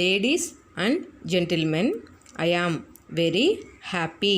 Ladies and gentlemen, I am very happy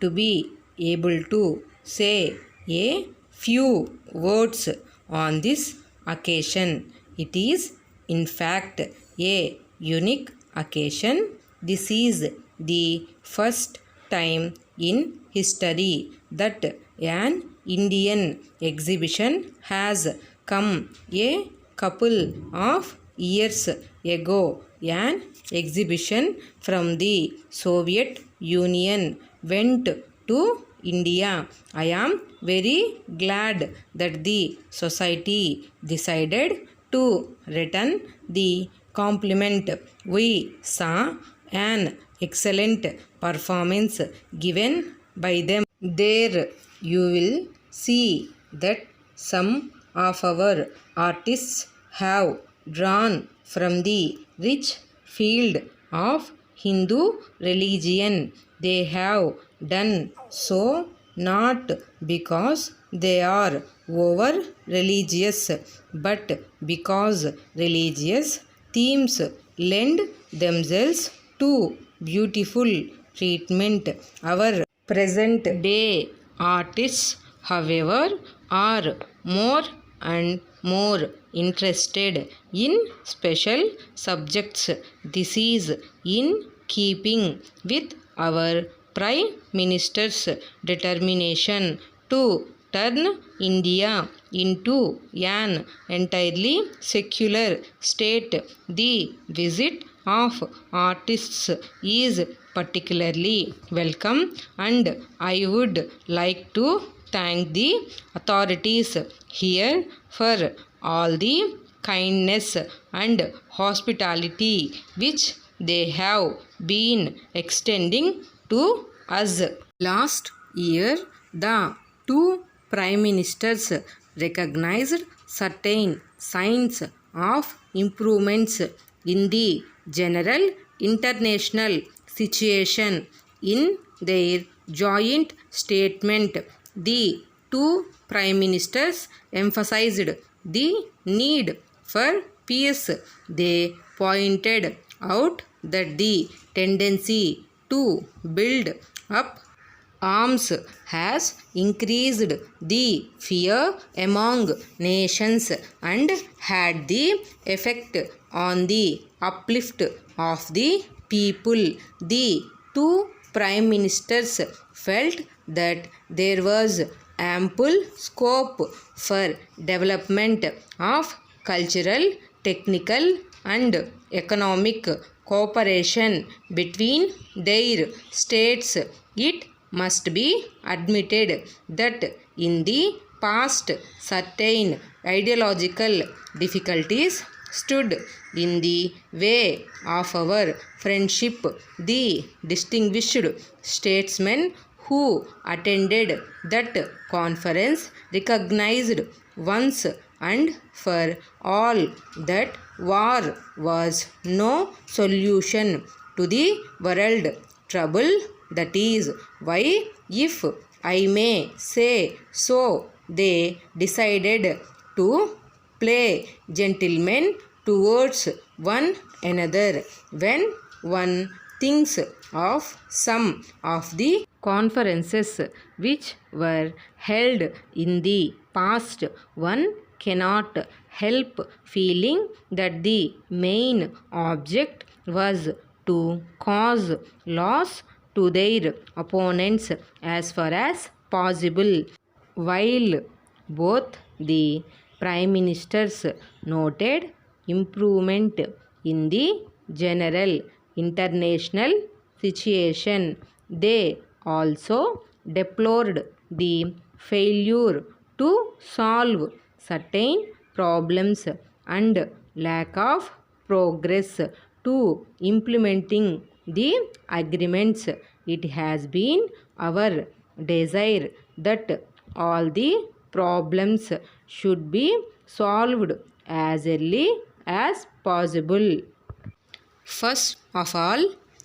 to be able to say a few words on this occasion. It is, in fact, a unique occasion. This is the first time in history that an Indian exhibition has come. A couple of years ago, an exhibition from the Soviet Union went to India. I am very glad that the society decided to return the compliment. We saw an excellent performance given by them. There you will see that some of our artists have drawn from the rich field of Hindu religion. They have done so not because they are over religious, but because religious themes lend themselves to beautiful treatment. Our present day artists, however, are more and more interested in special subjects. This is in keeping with our Prime Minister's determination to turn India into an entirely secular state. The visit of artists is particularly welcome, and I would like to thank the authorities here for all the kindness and hospitality which they have been extending to us. Last year, the two prime ministers recognized certain signs of improvements in the general international situation. In their joint statement, the two prime ministers emphasized the need for peace. They pointed out that the tendency to build up arms has increased the fear among nations and had the effect on the uplift of the people. The two prime ministers felt that there was ample scope for development of cultural, technical, and economic cooperation between their states. It must be admitted that in the past, certain ideological difficulties stood in the way of our friendship. The distinguished statesmen who attended that conference recognized once and for all that war was no solution to the world trouble. That is why, if I may say so, they decided to play gentlemen towards one another. When one thinks of some of the conferences which were held in the past, one cannot help feeling that the main object was to cause loss to their opponents as far as possible. While both the prime ministers noted improvement in the general international situation, they also deplored the failure to solve certain problems and lack of progress to implementing the agreements. It has been our desire that all the problems should be solved as early as possible. First of all,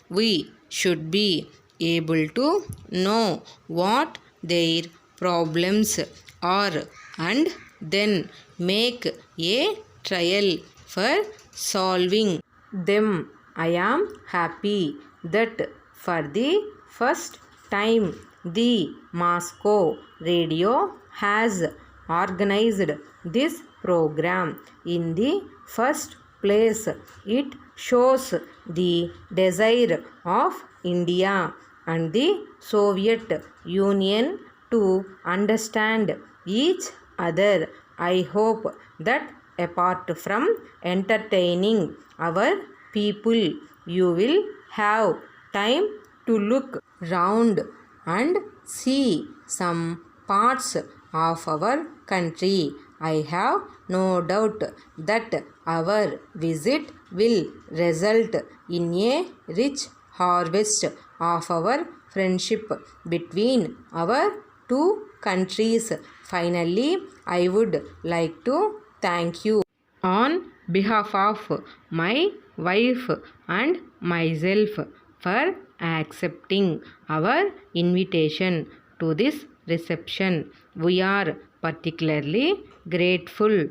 we should be able to know what their problems are and then make a trial for solving them. I am happy that for the first time the Moscow radio has organized this program. In the first place, it shows the desire of India and the Soviet Union to understand each other. I hope that apart from entertaining our people, you will have time to look round and see some parts of our country. I have no doubt that our visit will result in a rich harvest of our friendship between our two countries. Finally, I would like to thank you on behalf of my wife and myself for accepting our invitation to this reception. We are particularly grateful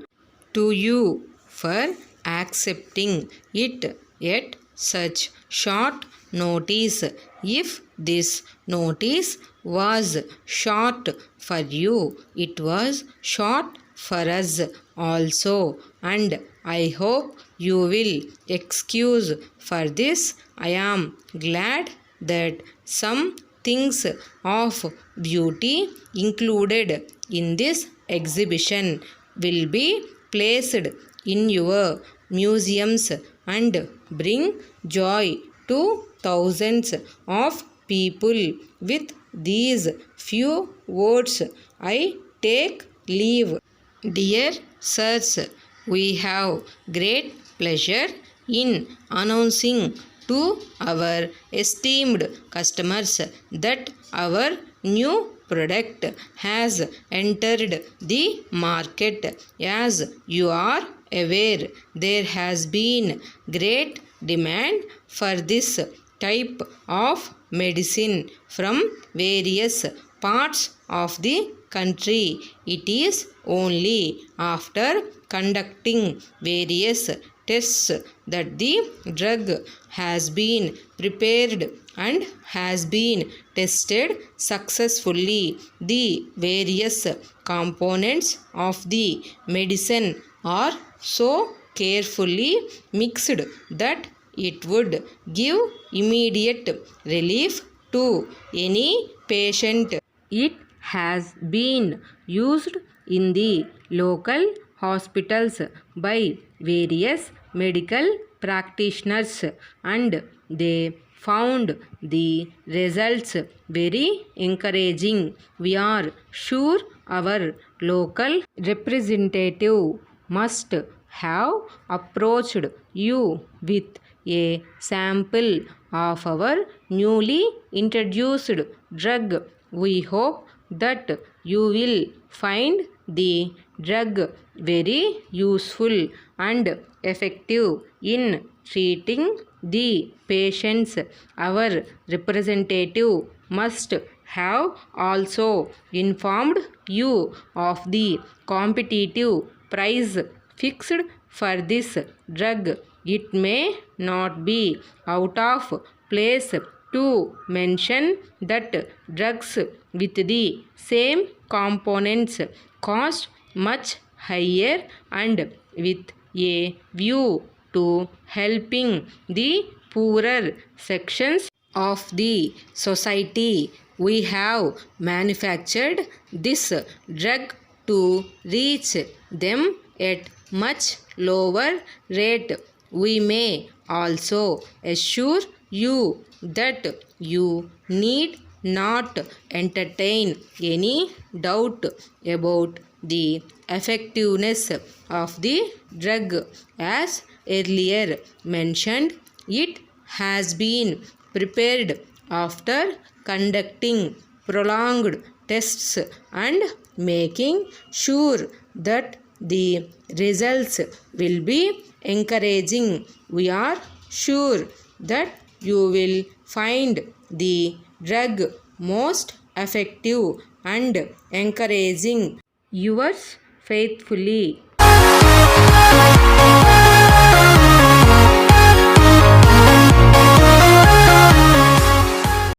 to you for accepting it at such short notice. If this notice was short for you, it was short for us also, and I hope you will excuse for this. I am glad that some things of beauty included in this exhibition will be placed in your museums and bring joy to thousands of people. With these few words, I take leave. Dear sirs, we have great pleasure in announcing to our esteemed customers that our new product has entered the market. As you are aware, there has been great demand for this type of medicine from various parts of the country. It is only after conducting various tests that the drug has been prepared and has been tested successfully. The various components of the medicine are so carefully mixed that it would give immediate relief to any patient. It has been used in the local hospitals by various medical practitioners, and they found the results very encouraging. We are sure our local representative must have approached you with a sample of our newly introduced drug. We hope that you will find the drug very useful and effective in treating the patients. Our representative must have also informed you of the competitive price fixed for this drug. It may not be out of place to mention that drugs with the same components cost much higher, and with a view to helping the poorer sections of the society, we have manufactured this drug to reach them at much lower rate. We may also assure you that you need not entertain any doubt about the effectiveness of the drug. As earlier mentioned, it has been prepared after conducting prolonged tests and making sure that the results will be encouraging. We are sure that you will find the drug most effective and encouraging. Yours faithfully,